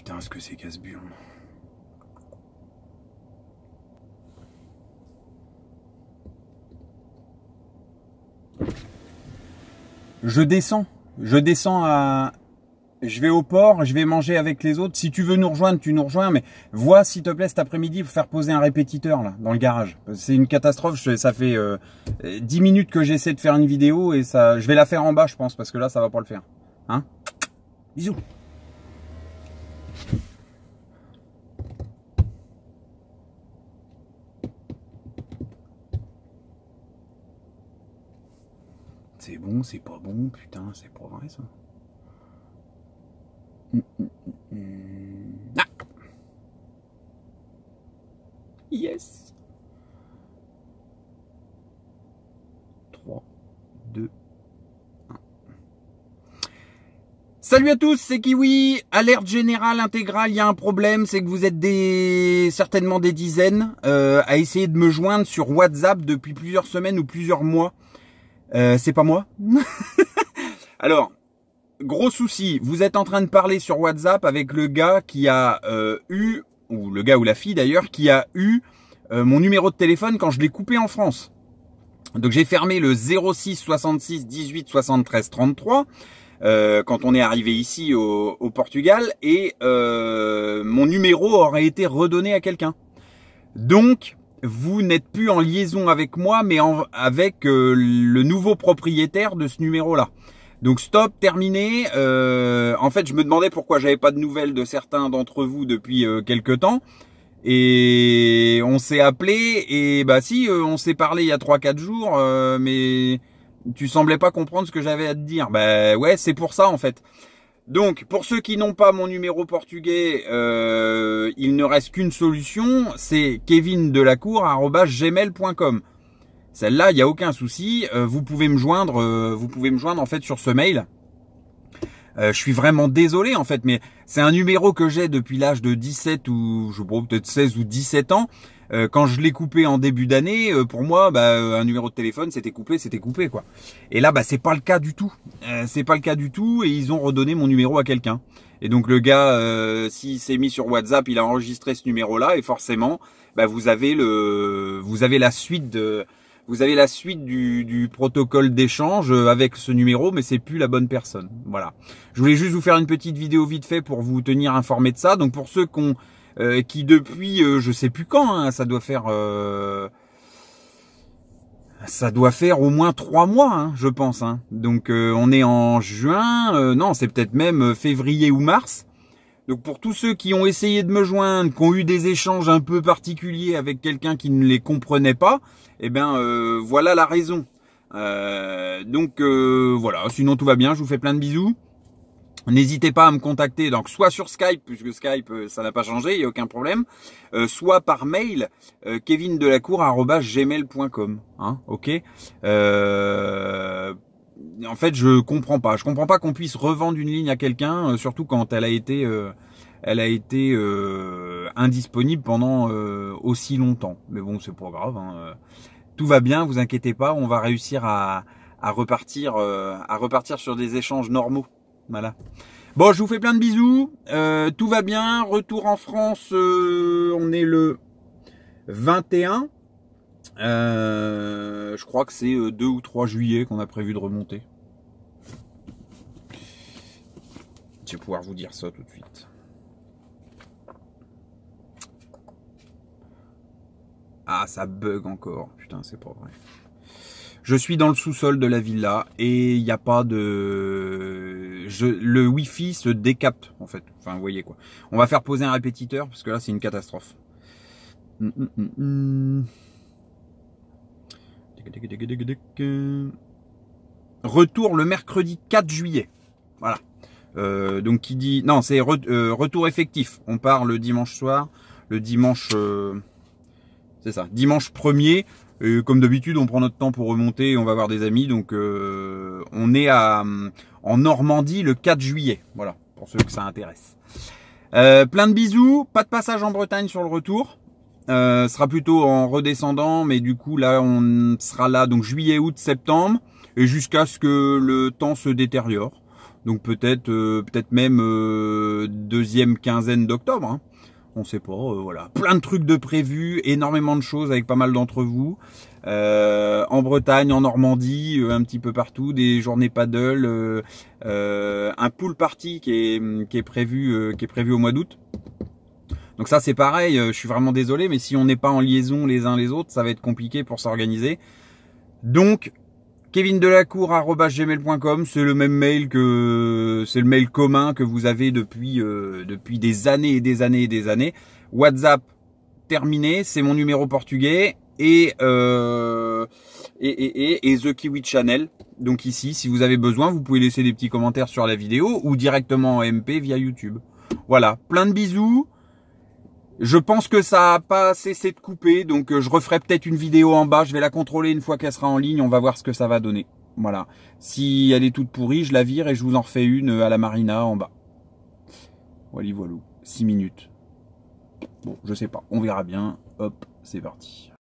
putain, ce que c'est casse-burne. Je descends à... Je vais au port, je vais manger avec les autres. Si tu veux nous rejoindre, tu nous rejoins. Mais vois, s'il te plaît, cet après-midi, pour faire poser un répétiteur là, dans le garage. C'est une catastrophe. Ça fait 10 minutes que j'essaie de faire une vidéo et ça, je vais la faire en bas, je pense, parce que là, ça va pas le faire. Hein? Bisous. C'est bon, c'est pas bon, putain, c'est pas vrai ça. Ah. Yes. 3, 2, 1. Salut à tous, c'est Kiwi. Alerte générale intégrale, il y a un problème, c'est que vous êtes certainement des dizaines à essayer de me joindre sur WhatsApp depuis plusieurs semaines ou plusieurs mois. C'est pas moi. Alors, gros souci, vous êtes en train de parler sur WhatsApp avec le gars qui a ou le gars ou la fille d'ailleurs, qui a eu mon numéro de téléphone quand je l'ai coupé en France. Donc j'ai fermé le 06 66 18 73 33 quand on est arrivé ici au Portugal et mon numéro aurait été redonné à quelqu'un. Donc vous n'êtes plus en liaison avec moi, mais avec le nouveau propriétaire de ce numéro-là. Donc stop, terminé. En fait, je me demandais pourquoi j'avais pas de nouvelles de certains d'entre vous depuis quelques temps. Et on s'est appelé et bah si, on s'est parlé il y a 3-4 jours, mais tu semblais pas comprendre ce que j'avais à te dire. Bah ouais, c'est pour ça en fait. Donc, pour ceux qui n'ont pas mon numéro portugais, il ne reste qu'une solution, c'est kevindelacour@gmail.com. Celle-là, il n'y a aucun souci. Vous pouvez me joindre en fait sur ce mail. Je suis vraiment désolé en fait, mais c'est un numéro que j'ai depuis l'âge de 17 ou je sais pas, peut-être 16 ou 17 ans. Quand je l'ai coupé en début d'année, pour moi, un numéro de téléphone, c'était coupé quoi. Et là, c'est pas le cas du tout. C'est pas le cas du tout et ils ont redonné mon numéro à quelqu'un. Et donc le gars, s'il s'est mis sur WhatsApp, il a enregistré ce numéro-là et forcément, vous avez la suite du protocole d'échange avec ce numéro, mais c'est plus la bonne personne. Voilà. Je voulais juste vous faire une petite vidéo vite fait pour vous tenir informé de ça. Donc pour ceux qui depuis je sais plus quand, hein, ça doit faire au moins 3 mois, hein, je pense. Hein. Donc on est en juin, non, c'est peut-être même février ou mars. Donc pour tous ceux qui ont essayé de me joindre, qui ont eu des échanges un peu particuliers avec quelqu'un qui ne les comprenait pas, voilà la raison. Voilà, sinon tout va bien, je vous fais plein de bisous. N'hésitez pas à me contacter, donc soit sur Skype, puisque Skype ça n'a pas changé, il n'y a aucun problème, soit par mail, kevindelacour@gmail.com, hein, ok. En fait, je comprends pas qu'on puisse revendre une ligne à quelqu'un, surtout quand elle a été indisponible pendant aussi longtemps. Mais bon, c'est pas grave, hein. Tout va bien, vous inquiétez pas, on va réussir à repartir sur des échanges normaux. Voilà. Bon, je vous fais plein de bisous. Tout va bien. Retour en France. On est le 21. Je crois que c'est 2 ou 3 juillet qu'on a prévu de remonter. Je vais pouvoir vous dire ça tout de suite. Ah, ça bug encore. Putain, c'est pas vrai. Je suis dans le sous-sol de la villa et il n'y a pas de... Le Wi-Fi se décapte en fait. Enfin, vous voyez quoi. On va faire poser un répétiteur parce que là, c'est une catastrophe. Retour le mercredi 4 juillet. Voilà. Donc qui dit... Non, c'est retour effectif. On part le dimanche soir. Le dimanche... c'est ça. Dimanche 1er. Et comme d'habitude, on prend notre temps pour remonter et on va voir des amis. Donc, on est en Normandie le 4 juillet. Voilà, pour ceux que ça intéresse. Plein de bisous. Pas de passage en Bretagne sur le retour. Ce sera plutôt en redescendant. Mais du coup, là, on sera là donc juillet, août, septembre. Et jusqu'à ce que le temps se détériore. Donc peut-être même deuxième quinzaine d'octobre. Hein. On sait pas, voilà. Plein de trucs de prévus, énormément de choses avec pas mal d'entre vous. En Bretagne, en Normandie, un petit peu partout, des journées paddle, un pool party qui est prévu au mois d'août. Donc ça c'est pareil, je suis vraiment désolé, mais si on n'est pas en liaison les uns les autres, ça va être compliqué pour s'organiser. Donc kevindelacour@gmail.com, c'est le même mail c'est le mail commun que vous avez depuis des années et des années et des années. WhatsApp terminé, c'est mon numéro portugais et The Kiwi Channel. Donc ici, si vous avez besoin, vous pouvez laisser des petits commentaires sur la vidéo ou directement en MP via YouTube. Voilà, plein de bisous. Je pense que ça a pas cessé de couper, donc je referai peut-être une vidéo en bas. Je vais la contrôler une fois qu'elle sera en ligne. On va voir ce que ça va donner. Voilà. Si elle est toute pourrie, je la vire et je vous en refais une à la marina en bas. Voilà, voilà. 6 minutes. Bon, je sais pas. On verra bien. Hop, c'est parti.